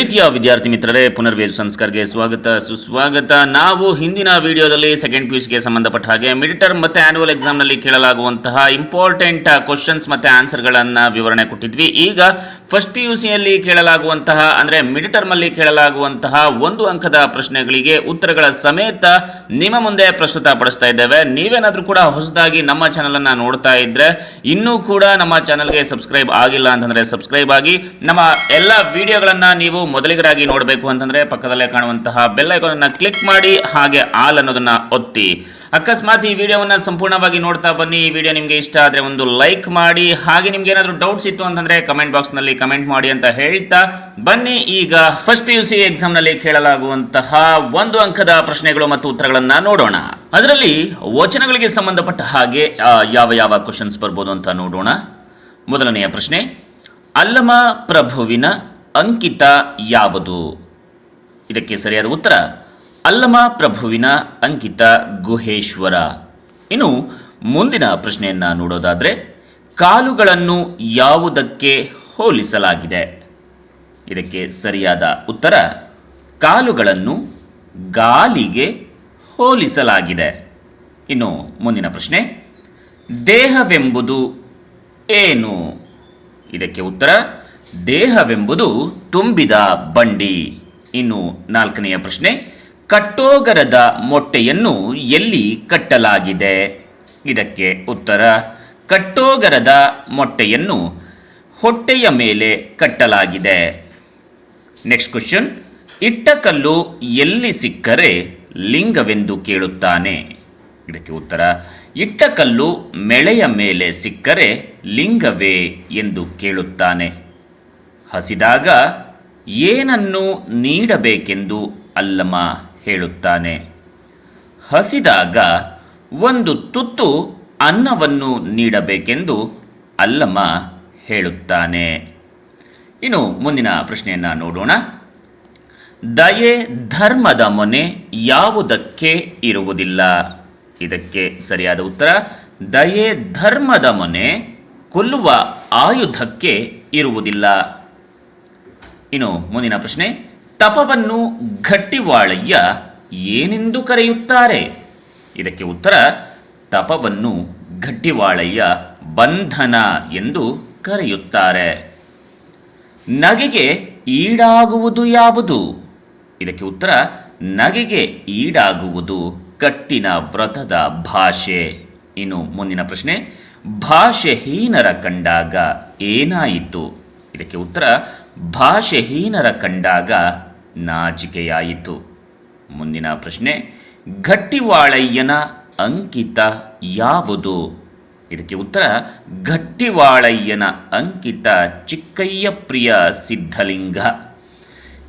ಪ್ರೀತಿಯ ವಿದ್ಯಾರ್ಥಿ ಮಿತ್ರರೇ, ಪುನರ್ವೇದು ಸಂಸ್ಕಾರಕ್ಕೆ ಸ್ವಾಗತ ಸುಸ್ವಾಗತ. ನಾವು ಹಿಂದಿನ ವಿಡಿಯೋದಲ್ಲಿ ಸೆಕೆಂಡ್ ಪಿಯುಸಿಗೆ ಸಂಬಂಧಪಟ್ಟ ಹಾಗೆ ಮಿಡ್ ಟರ್ಮ್ ಮತ್ತು ಆನ್ಯುವಲ್ ಎಕ್ಸಾಮ್ನಲ್ಲಿ ಕೇಳಲಾಗುವಂತಹ ಇಂಪಾರ್ಟೆಂಟ್ ಕ್ವಶನ್ಸ್ ಮತ್ತು ಆನ್ಸರ್ಗಳನ್ನು ವಿವರಣೆ ಕೊಟ್ಟಿದ್ವಿ. ಈಗ ಫಸ್ಟ್ ಪಿಯುಸಿಯಲ್ಲಿ ಕೇಳಲಾಗುವಂತಹ ಅಂದರೆ ಮಿಡ್ ಟರ್ಮಲ್ಲಿ ಕೇಳಲಾಗುವಂತಹ ಒಂದು ಅಂಕದ ಪ್ರಶ್ನೆಗಳಿಗೆ ಉತ್ತರಗಳ ಸಮೇತ ನಿಮ್ಮ ಮುಂದೆ ಪ್ರಸ್ತುತಪಡಿಸ್ತಾ ಇದ್ದೇವೆ. ನೀವೇನಾದರೂ ಕೂಡ ಹೊಸದಾಗಿ ನಮ್ಮ ಚಾನಲನ್ನು ನೋಡ್ತಾ ಇದ್ರೆ ಇನ್ನೂ ಕೂಡ ನಮ್ಮ ಚಾನಲ್ಗೆ ಸಬ್ಸ್ಕ್ರೈಬ್ ಆಗಿಲ್ಲ ಅಂತಂದರೆ ಸಬ್ಸ್ಕ್ರೈಬ್ ಆಗಿ. ನಮ್ಮ ಎಲ್ಲ ವಿಡಿಯೋಗಳನ್ನು ನೀವು ಮೊದಲಿಗರಾಗಿ ನೋಡಬೇಕು ಅಂತಂದ್ರೆ ಪಕ್ಕದಲ್ಲೇ ಕಾಣುವಂತಹ ಬೆಲ್ ಐಕಾನ್ ಅನ್ನು ಕ್ಲಿಕ್ ಮಾಡಿ, ಹಾಗೆ ಆಲ್ ಅನ್ನೋದನ್ನ ಒತ್ತಿ. ಅಕಸ್ಮಾತ್ ಈ ವಿಡಿಯೋವನ್ನು ಸಂಪೂರ್ಣವಾಗಿ ನೋಡ್ತಾ ಬನ್ನಿ. ಈ ವಿಡಿಯೋ ನಿಮಗೆ ಇಷ್ಟ ಆದರೆ ಒಂದು ಲೈಕ್ ಮಾಡಿ, ಹಾಗೆ ನಿಮ್ಗೆ ಏನಾದರೂ ಡೌಟ್ಸ್ ಇತ್ತು ಅಂತಂದ್ರೆ ಕಮೆಂಟ್ ಬಾಕ್ಸ್ ನಲ್ಲಿ ಕಮೆಂಟ್ ಮಾಡಿ ಅಂತ ಹೇಳ್ತಾ ಬನ್ನಿ. ಈಗ ಫಸ್ಟ್ ಪಿಯುಸಿ ಎಕ್ಸಾಮ್ ನಲ್ಲಿ ಕೇಳಲಾಗುವಂತಹ ಒಂದು ಅಂಕದ ಪ್ರಶ್ನೆಗಳು ಮತ್ತು ಉತ್ತರಗಳನ್ನ ನೋಡೋಣ. ಅದರಲ್ಲಿ ವಚನಗಳಿಗೆ ಸಂಬಂಧಪಟ್ಟ ಹಾಗೆ ಯಾವ ಯಾವ ಕ್ವಶನ್ಸ್ ಬರ್ಬೋದು ಅಂತ ನೋಡೋಣ. ಮೊದಲನೆಯ ಪ್ರಶ್ನೆ, ಅಲ್ಲಮ ಪ್ರಭುವಿನ ಅಂಕಿತ ಯಾವುದು? ಇದಕ್ಕೆ ಸರಿಯಾದ ಉತ್ತರ ಅಲ್ಲಮ ಪ್ರಭುವಿನ ಅಂಕಿತ ಗುಹೇಶ್ವರ. ಇನ್ನು ಮುಂದಿನ ಪ್ರಶ್ನೆಯನ್ನು ನೋಡೋದಾದರೆ, ಕಾಲುಗಳನ್ನು ಯಾವುದಕ್ಕೆ ಹೋಲಿಸಲಾಗಿದೆ? ಇದಕ್ಕೆ ಸರಿಯಾದ ಉತ್ತರ ಕಾಲುಗಳನ್ನು ಗಾಲಿಗೆ ಹೋಲಿಸಲಾಗಿದೆ. ಇನ್ನು ಮುಂದಿನ ಪ್ರಶ್ನೆ, ದೇಹವೆಂಬುದು ಏನು? ಇದಕ್ಕೆ ಉತ್ತರ ದೇಹವೆಂಬುದು ತುಂಬಿದ ಬಂಡಿ. ಇನ್ನು ನಾಲ್ಕನೆಯ ಪ್ರಶ್ನೆ, ಕಟ್ಟೋಗರದ ಮೊಟ್ಟೆಯನ್ನು ಎಲ್ಲಿ ಕಟ್ಟಲಾಗಿದೆ? ಇದಕ್ಕೆ ಉತ್ತರ ಕಟ್ಟೋಗರದ ಮೊಟ್ಟೆಯನ್ನು ಹೊಟ್ಟೆಯ ಮೇಲೆ ಕಟ್ಟಲಾಗಿದೆ. ನೆಕ್ಸ್ಟ್ ಕ್ವಶನ್, ಇಟ್ಟಕಲ್ಲು ಎಲ್ಲಿ ಸಿಕ್ಕರೆ ಲಿಂಗವೆಂದು ಕೇಳುತ್ತಾನೆ? ಇದಕ್ಕೆ ಉತ್ತರ ಇಟ್ಟಕಲ್ಲು ಮೆಳೆಯ ಮೇಲೆ ಸಿಕ್ಕರೆ ಲಿಂಗವೇ ಎಂದು ಕೇಳುತ್ತಾನೆ. ಹಸಿದಾಗ ಏನನ್ನು ನೀಡಬೇಕೆಂದು ಅಲ್ಲಮ ಹೇಳುತ್ತಾನೆ? ಹಸಿದಾಗ ಒಂದು ತುತ್ತು ಅನ್ನವನ್ನು ನೀಡಬೇಕೆಂದು ಅಲ್ಲಮ ಹೇಳುತ್ತಾನೆ. ಇನ್ನು ಮುಂದಿನ ಪ್ರಶ್ನೆಯನ್ನು ನೋಡೋಣ. ದಯೆ ಧರ್ಮದ ಮೊನೆ ಯಾವುದಕ್ಕೆ ಇರುವುದಿಲ್ಲ? ಇದಕ್ಕೆ ಸರಿಯಾದ ಉತ್ತರ ದಯೆ ಧರ್ಮದ ಮೊನೆ ಕೊಲ್ಲುವ ಆಯುಧಕ್ಕೆ ಇರುವುದಿಲ್ಲ. ಇನ್ನು ಮುಂದಿನ ಪ್ರಶ್ನೆ, ತಪವನ್ನು ಗಟ್ಟಿವಾಳಯ್ಯ ಏನೆಂದು ಕರೆಯುತ್ತಾರೆ? ಇದಕ್ಕೆ ಉತ್ತರ ತಪವನ್ನು ಗಟ್ಟಿವಾಳಯ್ಯ ಬಂಧನ ಎಂದು ಕರೆಯುತ್ತಾರೆ. ನಗೆಗೆ ಈಡಾಗುವುದು ಯಾವುದು? ಇದಕ್ಕೆ ಉತ್ತರ ನಗೆಗೆ ಈಡಾಗುವುದು ಕಟ್ಟಿನ ವ್ರತದ ಭಾಷೆ. ಇನ್ನು ಮುಂದಿನ ಪ್ರಶ್ನೆ, ಭಾಷೆಹೀನರ ಕಂಡಾಗ ಏನಾಯಿತು? ಇದಕ್ಕೆ ಉತ್ತರ ಭಾಷೆಹೀನರ ಕಂಡಾಗ ನಾಚಿಕೆಯಾಯಿತು. ಮುಂದಿನ ಪ್ರಶ್ನೆ, ಗಟ್ಟಿವಾಳಯ್ಯನ ಅಂಕಿತ ಯಾವುದು? ಇದಕ್ಕೆ ಉತ್ತರ ಗಟ್ಟಿವಾಳಯ್ಯನ ಅಂಕಿತ ಚಿಕ್ಕಯ್ಯ ಪ್ರಿಯ ಸಿದ್ಧಲಿಂಗ.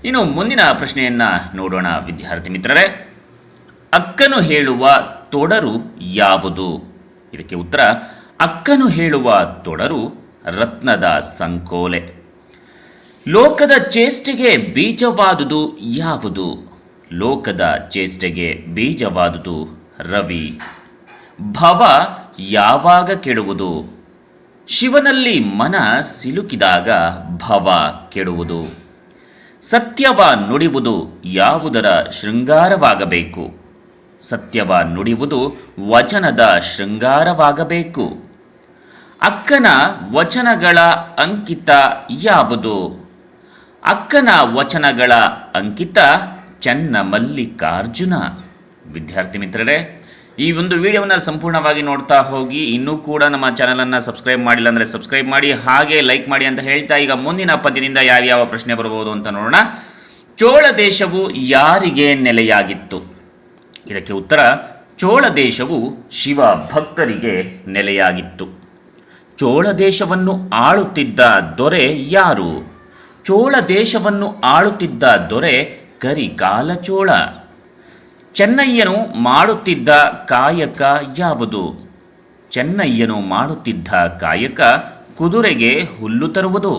ಇನ್ನು ಮುಂದಿನ ಪ್ರಶ್ನೆಯನ್ನು ನೋಡೋಣ ವಿದ್ಯಾರ್ಥಿ ಮಿತ್ರರೇ. ಅಕ್ಕನು ಹೇಳುವ ತೊಡರು ಯಾವುದು? ಇದಕ್ಕೆ ಉತ್ತರ ಅಕ್ಕನು ಹೇಳುವ ತೊಡರು ರತ್ನದ ಸಂಕೋಲೆ. ಲೋಕದ ಚೇಷ್ಟೆಗೆ ಬೀಜವಾದುದು ಯಾವುದು? ಲೋಕದ ಚೇಷ್ಟೆಗೆ ಬೀಜವಾದುದು ರವಿ. ಭವ ಯಾವಾಗ ಕೆಡುವುದು? ಶಿವನಲ್ಲಿ ಮನ ಸಿಲುಕಿದಾಗ ಭವ ಕೆಡುವುದು. ಸತ್ಯವ ನುಡಿಯುವುದು ಯಾವುದರ ಶೃಂಗಾರವಾಗಬೇಕು? ಸತ್ಯವ ನುಡಿಯುವುದು ವಚನದ ಶೃಂಗಾರವಾಗಬೇಕು. ಅಕ್ಕನ ವಚನಗಳ ಅಂಕಿತ ಯಾವುದು? ಅಕ್ಕನ ವಚನಗಳ ಅಂಕಿತ ಚನ್ನಮಲ್ಲಿಕಾರ್ಜುನ. ವಿದ್ಯಾರ್ಥಿ ಮಿತ್ರರೇ, ಈ ಒಂದು ವಿಡಿಯೋವನ್ನು ಸಂಪೂರ್ಣವಾಗಿ ನೋಡ್ತಾ ಹೋಗಿ. ಇನ್ನೂ ಕೂಡ ನಮ್ಮ ಚಾನಲನ್ನು ಸಬ್ಸ್ಕ್ರೈಬ್ ಮಾಡಿಲ್ಲ ಅಂದರೆ ಸಬ್ಸ್ಕ್ರೈಬ್ ಮಾಡಿ, ಹಾಗೆ ಲೈಕ್ ಮಾಡಿ ಅಂತ ಹೇಳ್ತಾ ಈಗ ಮುಂದಿನ ಪದ್ಯದಿಂದ ಯಾವ್ಯಾವ ಪ್ರಶ್ನೆ ಬರಬಹುದು ಅಂತ ನೋಡೋಣ. ಚೋಳ ದೇಶವು ಯಾರಿಗೆ ನೆಲೆಯಾಗಿತ್ತು? ಇದಕ್ಕೆ ಉತ್ತರ ಚೋಳ ದೇಶವು ಶಿವ ಭಕ್ತರಿಗೆ ನೆಲೆಯಾಗಿತ್ತು. ಚೋಳ ದೇಶವನ್ನು ಆಳುತ್ತಿದ್ದ ದೊರೆ ಯಾರು? ಚೋಳ ದೇಶವನ್ನು ಆಳುತ್ತಿದ್ದ ದೊರೆ ಕರಿಕಾಲ ಚೋಳ. ಚೆನ್ನಯ್ಯನು ಮಾಡುತ್ತಿದ್ದ ಕಾಯಕ ಯಾವುದು? ಚೆನ್ನಯ್ಯನು ಮಾಡುತ್ತಿದ್ದ ಕಾಯಕ ಕುದುರೆಗೆ ಹುಲ್ಲು ತರುವುದು.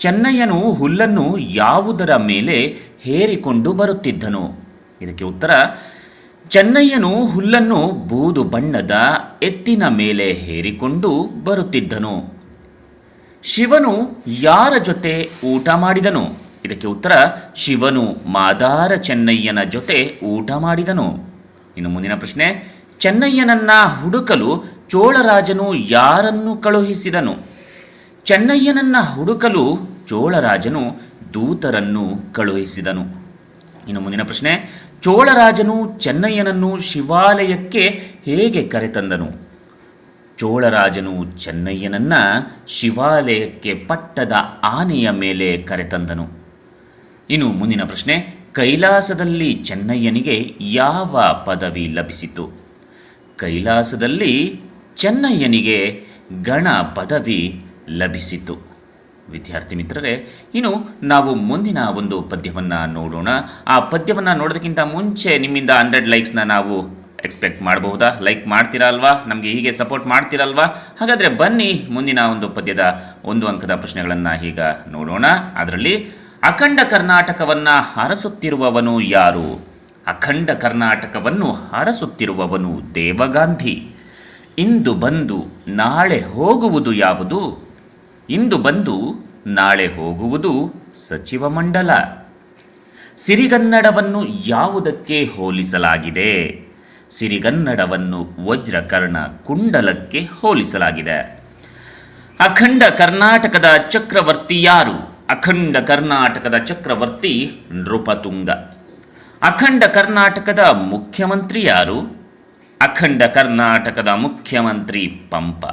ಚೆನ್ನಯ್ಯನು ಹುಲ್ಲನ್ನು ಯಾವುದರ ಮೇಲೆ ಹೇರಿಕೊಂಡು ಬರುತ್ತಿದ್ದನು? ಇದಕ್ಕೆ ಉತ್ತರ ಚೆನ್ನಯ್ಯನು ಹುಲ್ಲನ್ನು ಬೂದು ಬಣ್ಣದ ಎತ್ತಿನ ಮೇಲೆ ಹೇರಿಕೊಂಡು ಬರುತ್ತಿದ್ದನು. ಶಿವನು ಯಾರ ಜೊತೆ ಊಟ ಮಾಡಿದನು? ಇದಕ್ಕೆ ಉತ್ತರ ಶಿವನು ಮಾದಾರ ಚೆನ್ನಯ್ಯನ ಜೊತೆ ಊಟ ಮಾಡಿದನು. ಇನ್ನು ಮುಂದಿನ ಪ್ರಶ್ನೆ, ಚೆನ್ನಯ್ಯನನ್ನ ಹುಡುಕಲು ಚೋಳರಾಜನು ಯಾರನ್ನು ಕಳುಹಿಸಿದನು? ಚೆನ್ನಯ್ಯನನ್ನ ಹುಡುಕಲು ಚೋಳರಾಜನು ದೂತರನ್ನು ಕಳುಹಿಸಿದನು. ಇನ್ನು ಮುಂದಿನ ಪ್ರಶ್ನೆ, ಚೋಳರಾಜನು ಚೆನ್ನಯ್ಯನನ್ನು ಶಿವಾಲಯಕ್ಕೆ ಹೇಗೆ ಕರೆತಂದನು? ಚೋಳರಾಜನು ಚೆನ್ನಯ್ಯನನ್ನ ಶಿವಾಲಯಕ್ಕೆ ಪಟ್ಟದ ಆನೆಯ ಮೇಲೆ ಕರೆತಂದನು. ಇನ್ನು ಮುಂದಿನ ಪ್ರಶ್ನೆ, ಕೈಲಾಸದಲ್ಲಿ ಚೆನ್ನಯ್ಯನಿಗೆ ಯಾವ ಪದವಿ ಲಭಿಸಿತು? ಕೈಲಾಸದಲ್ಲಿ ಚೆನ್ನಯ್ಯನಿಗೆ ಗಣ ಪದವಿ ಲಭಿಸಿತು. ವಿದ್ಯಾರ್ಥಿ ಮಿತ್ರರೇ, ಇನ್ನು ನಾವು ಮುಂದಿನ ಒಂದು ಪದ್ಯವನ್ನು ನೋಡೋಣ. ಆ ಪದ್ಯವನ್ನು ನೋಡೋದಕ್ಕಿಂತ ಮುಂಚೆ ನಿಮ್ಮಿಂದ 100 ಲೈಕ್ಸ್ನ ನಾವು ಎಕ್ಸ್ಪೆಕ್ಟ್ ಮಾಡಬಹುದಾ? ಲೈಕ್ ಮಾಡ್ತೀರಾ ಅಲ್ವಾ? ನಮಗೆ ಹೀಗೆ ಸಪೋರ್ಟ್ ಮಾಡ್ತೀರಲ್ವಾ? ಹಾಗಾದರೆ ಬನ್ನಿ ಮುಂದಿನ ಒಂದು ಪದ್ಯದ 1 ಅಂಕದ ಪ್ರಶ್ನೆಗಳನ್ನು ಈಗ ನೋಡೋಣ. ಅದರಲ್ಲಿ ಅಖಂಡ ಕರ್ನಾಟಕವನ್ನು ಹರಸುತ್ತಿರುವವನು ಯಾರು? ಅಖಂಡ ಕರ್ನಾಟಕವನ್ನು ಹರಸುತ್ತಿರುವವನು ದೇವಗಾಂಧಿ. ಇಂದು ಬಂದು ನಾಳೆ ಹೋಗುವುದು ಯಾವುದು? ಇಂದು ಬಂದು ನಾಳೆ ಹೋಗುವುದು ಸಚಿವ ಮಂಡಲ. ಸಿರಿಗನ್ನಡವನ್ನು ಯಾವುದಕ್ಕೆ ಹೋಲಿಸಲಾಗಿದೆ? ಸಿರಿಗನ್ನಡವನ್ನು ವಜ್ರಕರ್ಣ ಕುಂಡಲಕ್ಕೆ ಹೋಲಿಸಲಾಗಿದೆ. ಅಖಂಡ ಕರ್ನಾಟಕದ ಚಕ್ರವರ್ತಿ ಯಾರು? ಅಖಂಡ ಕರ್ನಾಟಕದ ಚಕ್ರವರ್ತಿ ನೃಪತುಂಗ. ಅಖಂಡ ಕರ್ನಾಟಕದ ಮುಖ್ಯಮಂತ್ರಿ ಯಾರು? ಅಖಂಡ ಕರ್ನಾಟಕದ ಮುಖ್ಯಮಂತ್ರಿ ಪಂಪ.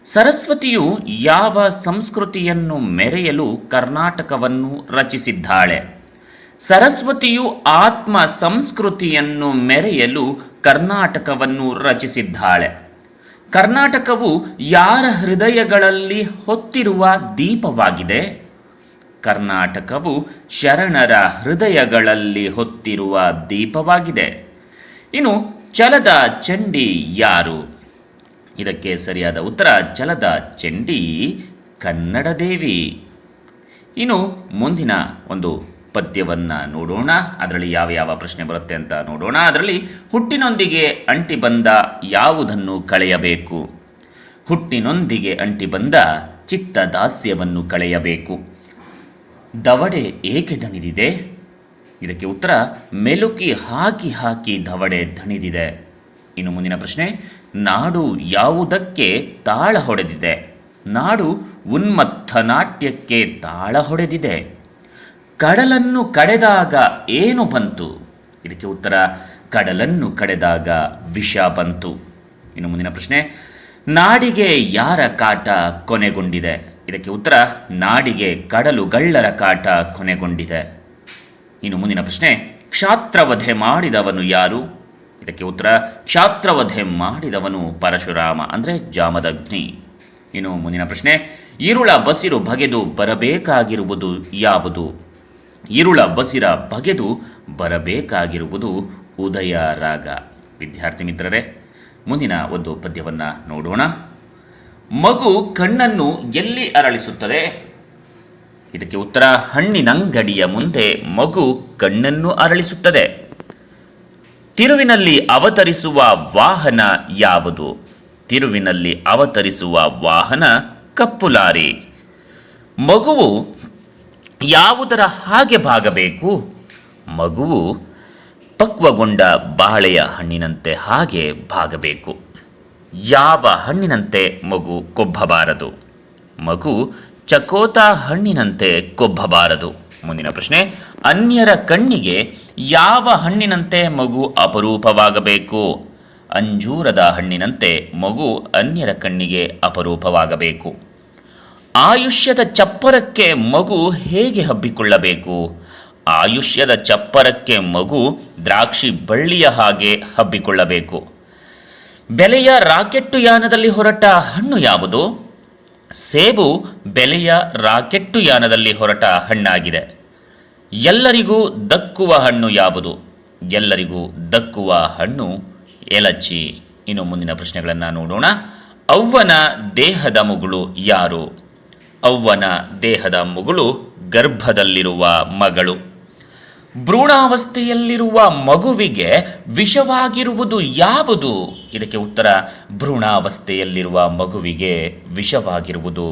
ಸರಸ್ವತಿಯು ಯಾವ ಸಂಸ್ಕೃತಿಯನ್ನು ಮೆರೆಯಲು ಕರ್ನಾಟಕವನ್ನು ರಚಿಸಿದ್ದಾಳೆ? ಸರಸ್ವತಿಯು ಆತ್ಮ ಸಂಸ್ಕೃತಿಯನ್ನು ಮೆರೆಯಲು ಕರ್ನಾಟಕವನ್ನು ರಚಿಸಿದ್ದಾಳೆ. ಕರ್ನಾಟಕವು ಯಾರ ಹೃದಯಗಳಲ್ಲಿ ಹೊತ್ತಿರುವ ದೀಪವಾಗಿದೆ? ಕರ್ನಾಟಕವು ಶರಣರ ಹೃದಯಗಳಲ್ಲಿ ಹೊತ್ತಿರುವ ದೀಪವಾಗಿದೆ. ಇನ್ನು ಛಲದ ಚಂಡಿ ಯಾರು? ಇದಕ್ಕೆ ಸರಿಯಾದ ಉತ್ತರ ಛಲದ ಚಂಡಿ ಕನ್ನಡ ದೇವಿ. ಇನ್ನು ಮುಂದಿನ ಒಂದು ಪದ್ಯವನ್ನು ನೋಡೋಣ. ಅದರಲ್ಲಿ ಯಾವ ಯಾವ ಪ್ರಶ್ನೆ ಬರುತ್ತೆ ಅಂತ ನೋಡೋಣ. ಅದರಲ್ಲಿ ಹುಟ್ಟಿನೊಂದಿಗೆ ಅಂಟಿ ಬಂದ ಯಾವುದನ್ನು ಕಳೆಯಬೇಕು? ಹುಟ್ಟಿನೊಂದಿಗೆ ಅಂಟಿ ಬಂದ ಚಿತ್ತದಾಸ್ಯವನ್ನು ಕಳೆಯಬೇಕು. ದವಡೆ ಏಕೆ ದಣಿದಿದೆ? ಇದಕ್ಕೆ ಉತ್ತರ ಮೆಲುಕಿ ಹಾಕಿ ಹಾಕಿ ದವಡೆ ದಣಿದಿದೆ. ಇನ್ನು ಮುಂದಿನ ಪ್ರಶ್ನೆ, ನಾಡು ಯಾವುದಕ್ಕೆ ತಾಳ ಹೊಡೆದಿದೆ? ನಾಡು ಉನ್ಮತ್ತ ನಾಟ್ಯಕ್ಕೆ ತಾಳ ಹೊಡೆದಿದೆ. ಕಡಲನ್ನು ಕಡೆದಾಗ ಏನು ಬಂತು? ಇದಕ್ಕೆ ಉತ್ತರ ಕಡಲನ್ನು ಕಡೆದಾಗ ವಿಷ ಬಂತು. ಇನ್ನು ಮುಂದಿನ ಪ್ರಶ್ನೆ, ನಾಡಿಗೆ ಯಾರ ಕಾಟ ಕೊನೆಗೊಂಡಿದೆ? ಇದಕ್ಕೆ ಉತ್ತರ ನಾಡಿಗೆ ಕಡಲುಗಳ್ಳರ ಕಾಟ ಕೊನೆಗೊಂಡಿದೆ. ಇನ್ನು ಮುಂದಿನ ಪ್ರಶ್ನೆ, ಕ್ಷಾತ್ರವಧೆ ಮಾಡಿದವನು ಯಾರು? ಇದಕ್ಕೆ ಉತ್ತರ ಕ್ಷಾತ್ರವಧೆ ಮಾಡಿದವನು ಪರಶುರಾಮ, ಅಂದರೆ ಜಾಮದಗ್ನಿ. ಇನ್ನು ಮುಂದಿನ ಪ್ರಶ್ನೆ, ಇರುಳ ಬಸಿರು ಬಗೆದು ಬರಬೇಕಾಗಿರುವುದು ಯಾವುದು? ಇರುಳ ಬಸಿರ ಬಗೆದು ಬರಬೇಕಾಗಿರುವುದು ಉದಯ ರಾಗ. ವಿದ್ಯಾರ್ಥಿ ಮಿತ್ರರೇ, ಮುಂದಿನ ಒಂದು ಪದ್ಯವನ್ನು ನೋಡೋಣ. ಮಗು ಕಣ್ಣನ್ನು ಎಲ್ಲಿ ಅರಳಿಸುತ್ತದೆ? ಇದಕ್ಕೆ ಉತ್ತರ ಹಣ್ಣಿನಂಗಡಿಯ ಮುಂದೆ ಮಗು ಕಣ್ಣನ್ನು ಅರಳಿಸುತ್ತದೆ. ತಿರುವಿನಲ್ಲಿ ಅವತರಿಸುವ ವಾಹನ ಯಾವುದು? ತಿರುವಿನಲ್ಲಿ ಅವತರಿಸುವ ವಾಹನ ಕಪ್ಪುಲಾರಿ. ಮಗುವು ಯಾವುದರ ಹಾಗೆ ಬಾಗಬೇಕು? ಮಗುವು ಪಕ್ವಗೊಂಡ ಬಾಳೆಯ ಹಣ್ಣಿನಂತೆ ಹಾಗೆ ಬಾಗಬೇಕು. ಯಾವ ಹಣ್ಣಿನಂತೆ ಮಗು ಕೊಬ್ಬಬಾರದು? ಮಗು ಚಕೋತ ಹಣ್ಣಿನಂತೆ ಕೊಬ್ಬಬಾರದು. ಮುಂದಿನ ಪ್ರಶ್ನೆ, ಅನ್ಯರ ಕಣ್ಣಿಗೆ ಯಾವ ಹಣ್ಣಿನಂತೆ ಮಗು ಅಪರೂಪವಾಗಬೇಕು? ಅಂಜೂರದ ಹಣ್ಣಿನಂತೆ ಮಗು ಅನ್ಯರ ಕಣ್ಣಿಗೆ ಅಪರೂಪವಾಗಬೇಕು. ಆಯುಷ್ಯದ ಚಪ್ಪರಕ್ಕೆ ಮಗು ಹೇಗೆ ಹಬ್ಬಿಕೊಳ್ಳಬೇಕು? ಆಯುಷ್ಯದ ಚಪ್ಪರಕ್ಕೆ ಮಗು ದ್ರಾಕ್ಷಿ ಬಳ್ಳಿಯ ಹಾಗೆ ಹಬ್ಬಿಕೊಳ್ಳಬೇಕು. ಬೆಲೆಯ ರಾಕೆಟ್ಟು ಯಾನದಲ್ಲಿ ಹೊರಟ ಹಣ್ಣು ಯಾವುದು? ಸೇಬು ಬೆಲೆಯ ರಾಕೆಟ್ಟು ಯಾನದಲ್ಲಿ ಹೊರಟ ಹಣ್ಣಾಗಿದೆ. ಎಲ್ಲರಿಗೂ ದಕ್ಕುವ ಹಣ್ಣು ಯಾವುದು? ಎಲ್ಲರಿಗೂ ದಕ್ಕುವ ಹಣ್ಣು ಎಲಚಿ. ಇನ್ನು ಮುಂದಿನ ಪ್ರಶ್ನೆಗಳನ್ನು ನೋಡೋಣ. ಅವ್ವನ ದೇಹದ ಮುಗುಳು ಯಾರು? ಅವ್ವನ ದೇಹದ ಮುಗುಳು ಗರ್ಭದಲ್ಲಿರುವ ಮಗಳು. ಭ್ರೂಣಾವಸ್ಥೆಯಲ್ಲಿರುವ ಮಗುವಿಗೆ ವಿಷವಾಗಿರುವುದು ಯಾವುದು? ಇದಕ್ಕೆ ಉತ್ತರ ಭ್ರೂಣಾವಸ್ಥೆಯಲ್ಲಿರುವ ಮಗುವಿಗೆ ವಿಷವಾಗಿರುವುದು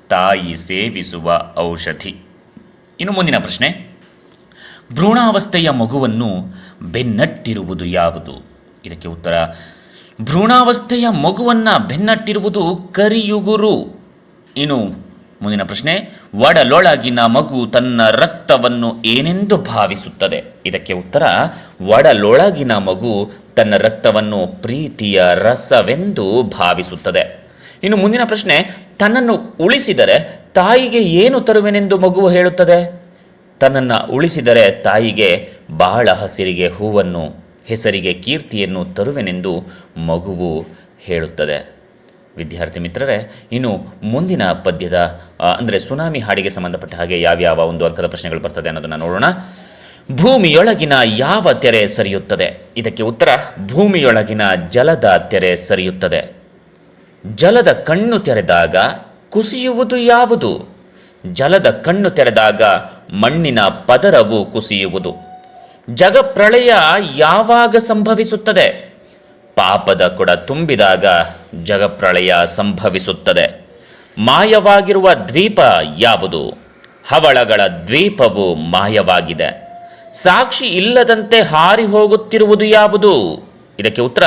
ತಾಯಿ ಸೇವಿಸುವ ಔಷಧಿ. ಇನ್ನು ಮುಂದಿನ ಪ್ರಶ್ನೆ, ಭ್ರೂಣಾವಸ್ಥೆಯ ಮಗುವನ್ನು ಬೆನ್ನಟ್ಟಿರುವುದು ಯಾವುದು? ಇದಕ್ಕೆ ಉತ್ತರ, ಭ್ರೂಣಾವಸ್ಥೆಯ ಮಗುವನ್ನು ಬೆನ್ನಟ್ಟಿರುವುದು ಕರಿಯುಗುರು. ಇನ್ನು ಮುಂದಿನ ಪ್ರಶ್ನೆ, ಒಡಲೊಳಗಿನ ಮಗು ತನ್ನ ರಕ್ತವನ್ನು ಏನೆಂದು ಭಾವಿಸುತ್ತದೆ? ಇದಕ್ಕೆ ಉತ್ತರ, ಒಡಲೊಳಗಿನ ಮಗು ತನ್ನ ರಕ್ತವನ್ನು ಪ್ರೀತಿಯ ರಸವೆಂದು ಭಾವಿಸುತ್ತದೆ. ಇನ್ನು ಮುಂದಿನ ಪ್ರಶ್ನೆ, ತನ್ನನ್ನು ಉಳಿಸಿದರೆ ತಾಯಿಗೆ ಏನು ತರುವೆನೆಂದು ಮಗುವು ಹೇಳುತ್ತದೆ? ತನ್ನನ್ನು ಉಳಿಸಿದರೆ ತಾಯಿಗೆ ಬಾಳ ಹಸಿರಿಗೆ ಹೂವನ್ನು, ಹೆಸರಿಗೆ ಕೀರ್ತಿಯನ್ನು ತರುವೆನೆಂದು ಮಗುವು ಹೇಳುತ್ತದೆ. ವಿದ್ಯಾರ್ಥಿ ಮಿತ್ರರೇ, ಇನ್ನು ಮುಂದಿನ ಪದ್ಯದ ಅಂದರೆ ಸುನಾಮಿ ಹಾಡಿಗೆ ಸಂಬಂಧಪಟ್ಟ ಹಾಗೆ ಯಾವ್ಯಾವ ಒಂದು ಅಂಕದ ಪ್ರಶ್ನೆಗಳು ಬರ್ತದೆ ಅನ್ನೋದನ್ನು ನೋಡೋಣ. ಭೂಮಿಯೊಳಗಿನ ಯಾವ ತೆರೆ ಸರಿಯುತ್ತದೆ? ಇದಕ್ಕೆ ಉತ್ತರ, ಭೂಮಿಯೊಳಗಿನ ಜಲದ ತೆರೆ ಸರಿಯುತ್ತದೆ. ಜಲದ ಕಣ್ಣು ತೆರೆದಾಗ ಕುಸಿಯುವುದು ಯಾವುದು? ಜಲದ ಕಣ್ಣು ತೆರೆದಾಗ ಮಣ್ಣಿನ ಪದರವು ಕುಸಿಯುವುದು. ಜಗಪ್ರಳಯ ಯಾವಾಗ ಸಂಭವಿಸುತ್ತದೆ? ಪಾಪದ ಕೊಡ ತುಂಬಿದಾಗ ಜಗಪ್ರಳಯ ಸಂಭವಿಸುತ್ತದೆ. ಮಾಯವಾಗಿರುವ ದ್ವೀಪ ಯಾವುದು? ಹವಳಗಳ ದ್ವೀಪವು ಮಾಯವಾಗಿದೆ. ಸಾಕ್ಷಿ ಇಲ್ಲದಂತೆ ಹಾರಿ ಹೋಗುತ್ತಿರುವುದು ಯಾವುದು? ಇದಕ್ಕೆ ಉತ್ತರ,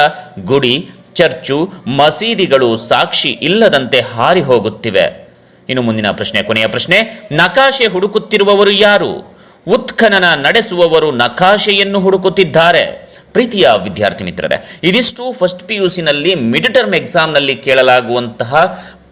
ಗುಡಿ, ಚರ್ಚು, ಮಸೀದಿಗಳು ಸಾಕ್ಷಿ ಇಲ್ಲದಂತೆ ಹಾರಿ ಹೋಗುತ್ತಿವೆ. ಇನ್ನು ಮುಂದಿನ ಪ್ರಶ್ನೆ, ಕೊನೆಯ ಪ್ರಶ್ನೆ, ನಕಾಶೆ ಹುಡುಕುತ್ತಿರುವವರು ಯಾರು? ಉತ್ಖನನ ನಡೆಸುವವರು ನಕಾಶೆಯನ್ನು ಹುಡುಕುತ್ತಿದ್ದಾರೆ. ಪ್ರೀತಿಯ ವಿದ್ಯಾರ್ಥಿ ಮಿತ್ರರೇ, ಇದಿಷ್ಟು ಫಸ್ಟ್ PUC ನಲ್ಲಿ ಮಿಡ್ ಟರ್ಮ್ ಎಕ್ಸಾಮ್ನಲ್ಲಿ ಕೇಳಲಾಗುವಂತಹ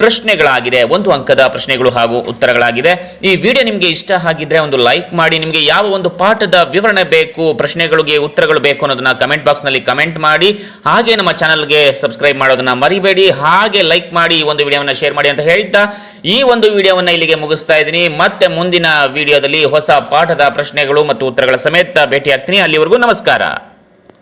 ಪ್ರಶ್ನೆಗಳಾಗಿದೆ. 1 ಅಂಕದ ಪ್ರಶ್ನೆಗಳು ಹಾಗೂ ಉತ್ತರಗಳಾಗಿದೆ. ಈ ವಿಡಿಯೋ ನಿಮಗೆ ಇಷ್ಟ ಆಗಿದ್ರೆ ಒಂದು ಲೈಕ್ ಮಾಡಿ. ನಿಮಗೆ ಯಾವ ಒಂದು ಪಾಠದ ವಿವರಣೆ ಬೇಕು, ಪ್ರಶ್ನೆಗಳಿಗೆ ಉತ್ತರಗಳು ಬೇಕು ಅನ್ನೋದನ್ನ ಕಮೆಂಟ್ ಬಾಕ್ಸ್ನಲ್ಲಿ ಕಮೆಂಟ್ ಮಾಡಿ. ಹಾಗೆ ನಮ್ಮ ಚಾನಲ್ಗೆ ಸಬ್ಸ್ಕ್ರೈಬ್ ಮಾಡೋದನ್ನ ಮರಿಬೇಡಿ. ಹಾಗೆ ಲೈಕ್ ಮಾಡಿ, ಈ ಒಂದು ವಿಡಿಯೋವನ್ನು ಶೇರ್ ಮಾಡಿ ಅಂತ ಹೇಳ್ತಾ ಈ ಒಂದು ವಿಡಿಯೋವನ್ನು ಇಲ್ಲಿಗೆ ಮುಗಿಸ್ತಾ ಇದ್ದೀನಿ. ಮತ್ತೆ ಮುಂದಿನ ವಿಡಿಯೋದಲ್ಲಿ ಹೊಸ ಪಾಠದ ಪ್ರಶ್ನೆಗಳು ಮತ್ತು ಉತ್ತರಗಳ ಸಮೇತ ಭೇಟಿ ಆಗ್ತೀನಿ. ಅಲ್ಲಿವರೆಗೂ ನಮಸ್ಕಾರ.